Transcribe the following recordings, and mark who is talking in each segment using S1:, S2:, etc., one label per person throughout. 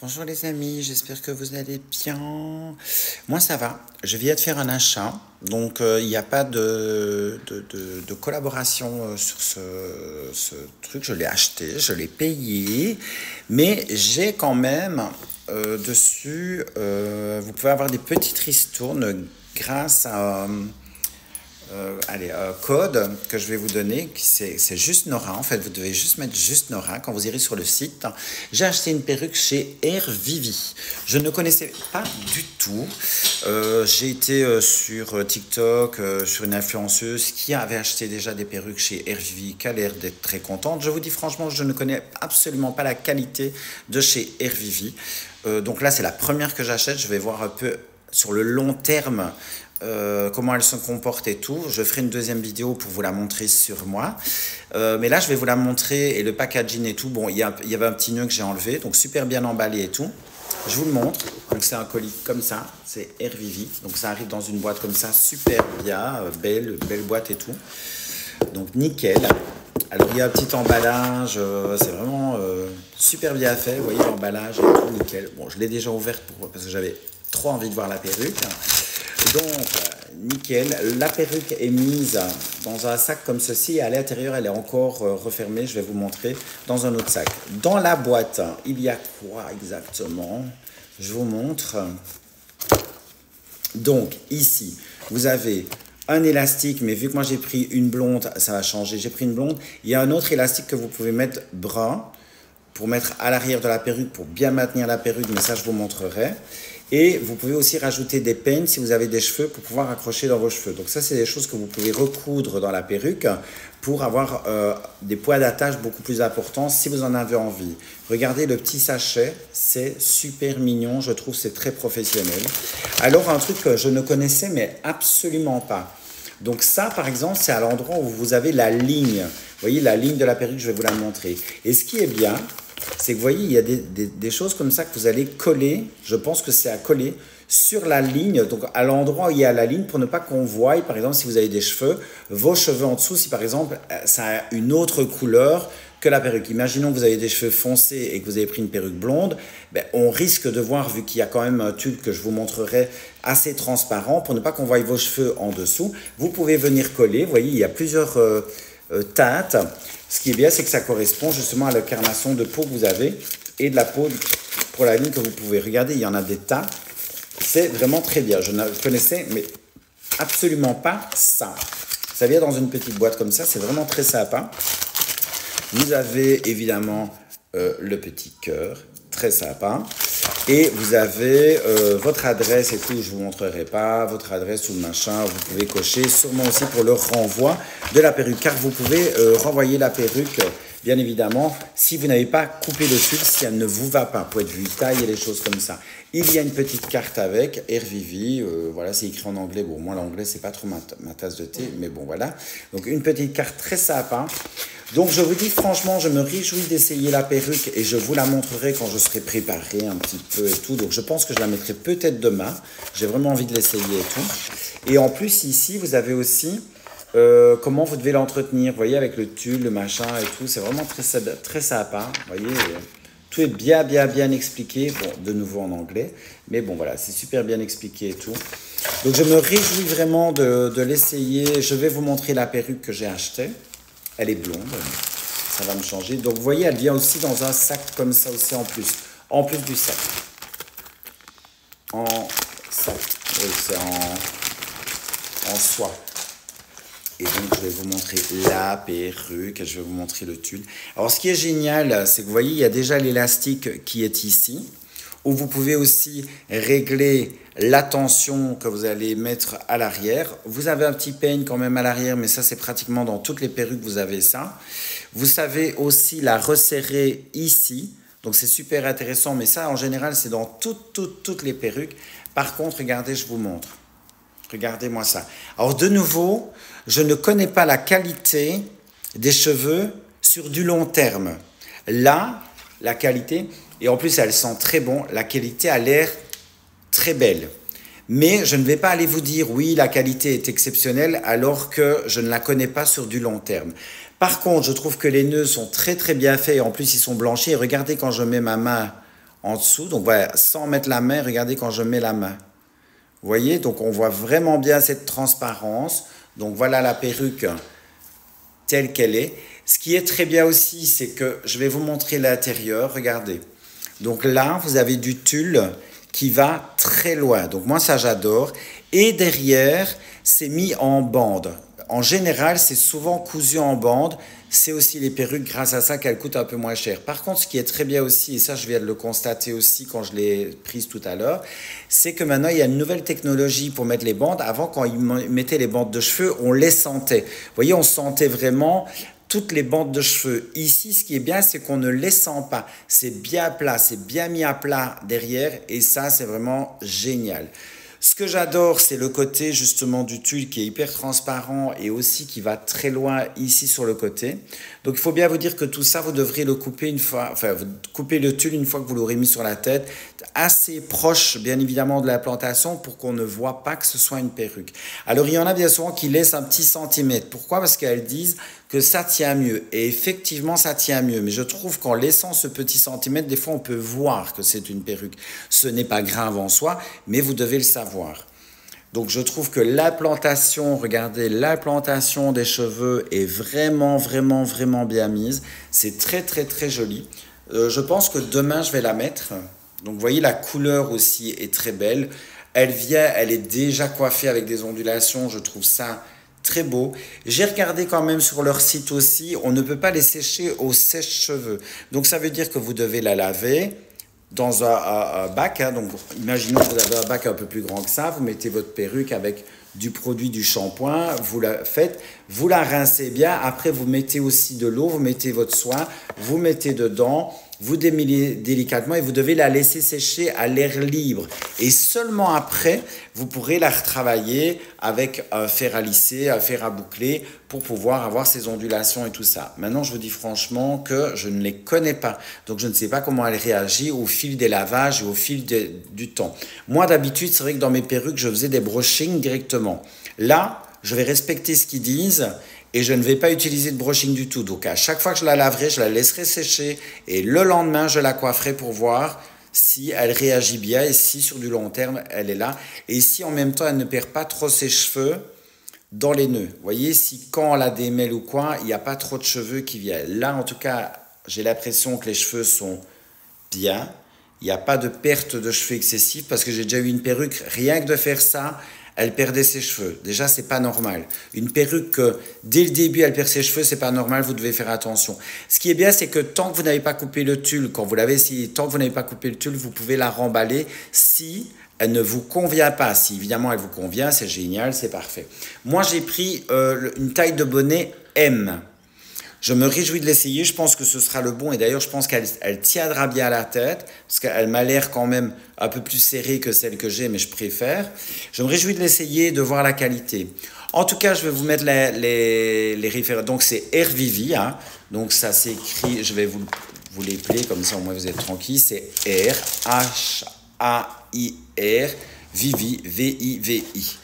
S1: Bonjour les amis, j'espère que vous allez bien. Moi ça va, je viens de faire un achat, donc il n'y a pas de collaboration sur ce truc. Je l'ai acheté, je l'ai payé, mais j'ai quand même dessus, vous pouvez avoir des petites ristournes grâce à code que je vais vous donner, c'est juste Nora. En fait, vous devez juste mettre juste Nora quand vous irez sur le site. J'ai acheté une perruque chez Airvivi. Je ne connaissais pas du tout. J'ai été sur TikTok, sur une influenceuse qui avait acheté déjà des perruques chez Airvivi, qui a l'air d'être très contente. Je vous dis franchement, je ne connais absolument pas la qualité de chez Airvivi. Donc là, c'est la première que j'achète. Je vais voir un peu sur le long terme comment elle se comporte et tout. Je ferai une deuxième vidéo pour vous la montrer sur moi. Mais là, je vais vous la montrer et le packaging et tout. Bon, il y avait un petit nœud que j'ai enlevé, donc super bien emballé et tout. Je vous le montre. Donc, c'est un colis comme ça. C'est Airvivi. Donc, ça arrive dans une boîte comme ça, super bien, belle boîte et tout. Donc, nickel. Alors, il y a un petit emballage. C'est vraiment super bien fait. Vous voyez l'emballage et tout, nickel. Bon, je l'ai déjà ouverte parce que j'avais trop envie de voir la perruque. Donc, nickel, la perruque est mise dans un sac comme ceci et à l'intérieur elle est encore refermée, je vais vous montrer dans un autre sac. Dans la boîte, il y a quoi exactement? Je vous montre. Donc, ici, vous avez un élastique, mais vu que moi j'ai pris une blonde, ça va changer, j'ai pris une blonde. Il y a un autre élastique que vous pouvez mettre brun pour mettre à l'arrière de la perruque, pour bien maintenir la perruque, mais ça je vous montrerai. Et vous pouvez aussi rajouter des peignes si vous avez des cheveux pour pouvoir accrocher dans vos cheveux. Donc ça, c'est des choses que vous pouvez recoudre dans la perruque pour avoir des points d'attache beaucoup plus importants si vous en avez envie. Regardez le petit sachet, c'est super mignon, je trouve c'est très professionnel. Alors un truc que je ne connaissais mais absolument pas. Donc ça, par exemple, c'est à l'endroit où vous avez la ligne. Vous voyez la ligne de la perruque, je vais vous la montrer. Et ce qui est bien, c'est que vous voyez, il y a des choses comme ça que vous allez coller, je pense que c'est à coller sur la ligne, donc à l'endroit où il y a la ligne pour ne pas qu'on voie, par exemple, si vous avez des cheveux, vos cheveux en dessous, si par exemple, ça a une autre couleur que la perruque. Imaginons que vous avez des cheveux foncés et que vous avez pris une perruque blonde, ben, on risque de voir, vu qu'il y a quand même un tube que je vous montrerai assez transparent, pour ne pas qu'on voie vos cheveux en dessous, vous pouvez venir coller, vous voyez, il y a plusieurs teintes. Ce qui est bien, c'est que ça correspond justement à la carnation de peau que vous avez et de la peau pour la ligne que vous pouvez. Regardez, il y en a des tas. C'est vraiment très bien. Je ne connaissais mais absolument pas ça. Ça vient dans une petite boîte comme ça. C'est vraiment très sympa. Vous avez évidemment le petit cœur. Très sympa. Et vous avez votre adresse et tout, je ne vous montrerai pas, votre adresse ou le machin, vous pouvez cocher, sûrement aussi pour le renvoi de la perruque, car vous pouvez renvoyer la perruque, bien évidemment, si vous n'avez pas coupé le fil, si elle ne vous va pas, pour être vue taille et des choses comme ça. Il y a une petite carte avec, Airvivi, voilà, c'est écrit en anglais, bon, moi l'anglais, c'est pas trop ma tasse de thé, mais bon, voilà. Donc une petite carte très sympa. Donc je vous dis franchement, je me réjouis d'essayer la perruque et je vous la montrerai quand je serai préparé un petit peu et tout. Donc je pense que je la mettrai peut-être demain. J'ai vraiment envie de l'essayer et tout. Et en plus ici, vous avez aussi comment vous devez l'entretenir. Vous voyez, avec le tulle, le machin et tout. C'est vraiment très sympa. Vous voyez, tout est bien expliqué. Bon, de nouveau en anglais. Mais bon, voilà, c'est super bien expliqué et tout. Donc je me réjouis vraiment de l'essayer. Je vais vous montrer la perruque que j'ai achetée. Elle est blonde, ça va me changer. Donc vous voyez, elle vient aussi dans un sac comme ça aussi en plus du sac. En sac, oui, c'est en soie. Et donc je vais vous montrer la perruque, je vais vous montrer le tulle. Alors ce qui est génial, c'est que vous voyez, il y a déjà l'élastique qui est ici, où vous pouvez aussi régler la tension que vous allez mettre à l'arrière. Vous avez un petit peigne quand même à l'arrière, mais ça c'est pratiquement dans toutes les perruques, vous avez ça. Vous savez aussi la resserrer ici, donc c'est super intéressant, mais ça en général c'est dans toutes les perruques. Par contre, regardez, je vous montre. Regardez-moi ça. Alors de nouveau, je ne connais pas la qualité des cheveux sur du long terme. Là, la qualité, et en plus elle sent très bon, la qualité a l'air très belle. Mais je ne vais pas aller vous dire oui, la qualité est exceptionnelle alors que je ne la connais pas sur du long terme. Par contre, je trouve que les nœuds sont très bien faits et en plus ils sont blanchis. Et regardez quand je mets ma main en dessous. Donc voilà, sans mettre la main, regardez quand je mets la main. Vous voyez, donc on voit vraiment bien cette transparence. Donc voilà la perruque telle qu'elle est. Ce qui est très bien aussi, c'est que je vais vous montrer l'intérieur. Regardez. Donc là, vous avez du tulle qui va très loin. Donc moi, ça j'adore. Et derrière, c'est mis en bande. En général, c'est souvent cousu en bande. C'est aussi les perruques, grâce à ça, qu'elles coûtent un peu moins cher. Par contre, ce qui est très bien aussi, et ça je viens de le constater aussi quand je l'ai prise tout à l'heure, c'est que maintenant il y a une nouvelle technologie pour mettre les bandes. Avant, quand ils mettaient les bandes de cheveux, on les sentait. Vous voyez, on sentait vraiment toutes les bandes de cheveux. Ici, ce qui est bien, c'est qu'on ne les sent pas. C'est bien plat, c'est bien mis à plat derrière, et ça, c'est vraiment génial. Ce que j'adore, c'est le côté justement du tulle qui est hyper transparent et aussi qui va très loin ici sur le côté. Donc il faut bien vous dire que tout ça, vous devrez le couper une fois, enfin vous coupez le tulle une fois que vous l'aurez mis sur la tête, assez proche bien évidemment de l'implantation pour qu'on ne voit pas que ce soit une perruque. Alors il y en a bien souvent qui laissent un petit centimètre. Pourquoi? Parce qu'elles disent que ça tient mieux. Et effectivement, ça tient mieux. Mais je trouve qu'en laissant ce petit centimètre, des fois, on peut voir que c'est une perruque. Ce n'est pas grave en soi, mais vous devez le savoir. Donc, je trouve que l'implantation, regardez, l'implantation des cheveux est vraiment, vraiment, vraiment bien mise. C'est très, très, très joli. Je pense que demain, je vais la mettre. Donc, vous voyez, la couleur aussi est très belle. Elle vient, elle est déjà coiffée avec des ondulations. Je trouve ça très beau. J'ai regardé quand même sur leur site aussi, on ne peut pas les sécher au sèche-cheveux. Donc ça veut dire que vous devez la laver dans un bac. Hein. Donc imaginons que vous avez un bac un peu plus grand que ça, vous mettez votre perruque avec du produit, du shampoing, vous la faites, vous la rincez bien, après vous mettez aussi de l'eau, vous mettez votre soin, vous mettez dedans, vous démêlez délicatement et vous devez la laisser sécher à l'air libre. Et seulement après, vous pourrez la retravailler avec un fer à lisser, un fer à boucler pour pouvoir avoir ces ondulations et tout ça. Maintenant, je vous dis franchement que je ne les connais pas. Donc, je ne sais pas comment elle réagit au fil des lavages et au fil du temps. Moi, d'habitude, c'est vrai que dans mes perruques, je faisais des brushings directement. Là, je vais respecter ce qu'ils disent et je ne vais pas utiliser de brushing du tout. Donc, à chaque fois que je la laverai, je la laisserai sécher et le lendemain, je la coifferai pour voir si elle réagit bien et si sur du long terme, elle est là. Et si en même temps, elle ne perd pas trop ses cheveux dans les nœuds. Vous voyez, si quand on la démêle ou quoi, il n'y a pas trop de cheveux qui viennent. Là, en tout cas, j'ai l'impression que les cheveux sont bien. Il n'y a pas de perte de cheveux excessive parce que j'ai déjà eu une perruque, rien que de faire ça, elle perdait ses cheveux. Déjà, c'est pas normal. Une perruque que dès le début, elle perd ses cheveux, c'est pas normal, vous devez faire attention. Ce qui est bien, c'est que tant que vous n'avez pas coupé le tulle, quand vous l'avez essayé, tant que vous n'avez pas coupé le tulle, vous pouvez la remballer si elle ne vous convient pas. Si évidemment elle vous convient, c'est génial, c'est parfait. Moi, j'ai pris une taille de bonnet M. Je me réjouis de l'essayer, je pense que ce sera le bon et d'ailleurs je pense qu'elle tiendra bien à la tête parce qu'elle m'a l'air quand même un peu plus serrée que celle que j'ai mais je préfère. Je me réjouis de l'essayer et de voir la qualité. En tout cas, je vais vous mettre les références. Donc c'est RVivi, hein. Donc ça s'écrit, je vais vous l'épeler comme ça au moins vous êtes tranquille, c'est R-H-A-I-R. Vivi, V-I-V-I.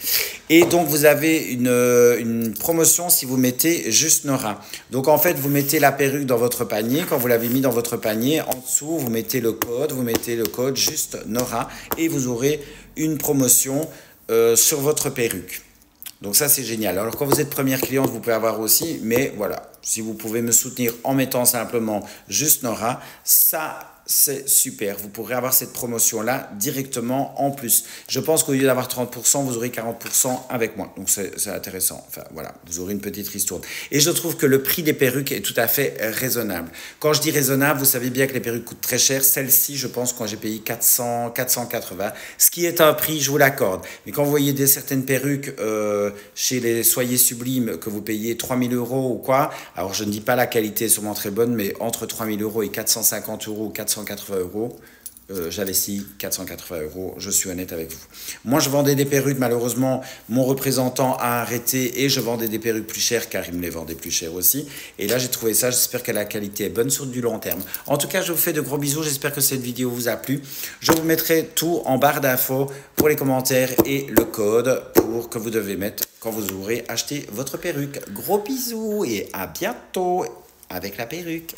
S1: Et donc, vous avez une promotion si vous mettez juste Nora. Donc, en fait, vous mettez la perruque dans votre panier. Quand vous l'avez mis dans votre panier, en dessous, vous mettez le code juste Nora et vous aurez une promotion sur votre perruque. Donc, ça, c'est génial. Alors, quand vous êtes première cliente, vous pouvez avoir aussi, mais voilà, si vous pouvez me soutenir en mettant simplement juste Nora, ça c'est super. Vous pourrez avoir cette promotion-là directement en plus. Je pense qu'au lieu d'avoir 30%, vous aurez 40% avec moi. Donc, c'est intéressant. Enfin, voilà, vous aurez une petite ristourne. Et je trouve que le prix des perruques est tout à fait raisonnable. Quand je dis raisonnable, vous savez bien que les perruques coûtent très cher. Celle-ci, je pense quand j'ai payé 480, ce qui est un prix, je vous l'accorde. Mais quand vous voyez certaines perruques chez les Soyez Sublimes que vous payez 3000 € ou quoi, alors je ne dis pas la qualité est sûrement très bonne, mais entre 3000 € et 450 € ou 480 €, j'investis 480 €, je suis honnête avec vous. Moi, je vendais des perruques, malheureusement, mon représentant a arrêté et je vendais des perruques plus chères car il me les vendait plus chères aussi. Et là, j'ai trouvé ça, j'espère que la qualité est bonne sur du long terme. En tout cas, je vous fais de gros bisous, j'espère que cette vidéo vous a plu. Je vous mettrai tout en barre d'infos pour les commentaires et le code que vous devez mettre quand vous aurez acheté votre perruque. Gros bisous et à bientôt avec la perruque.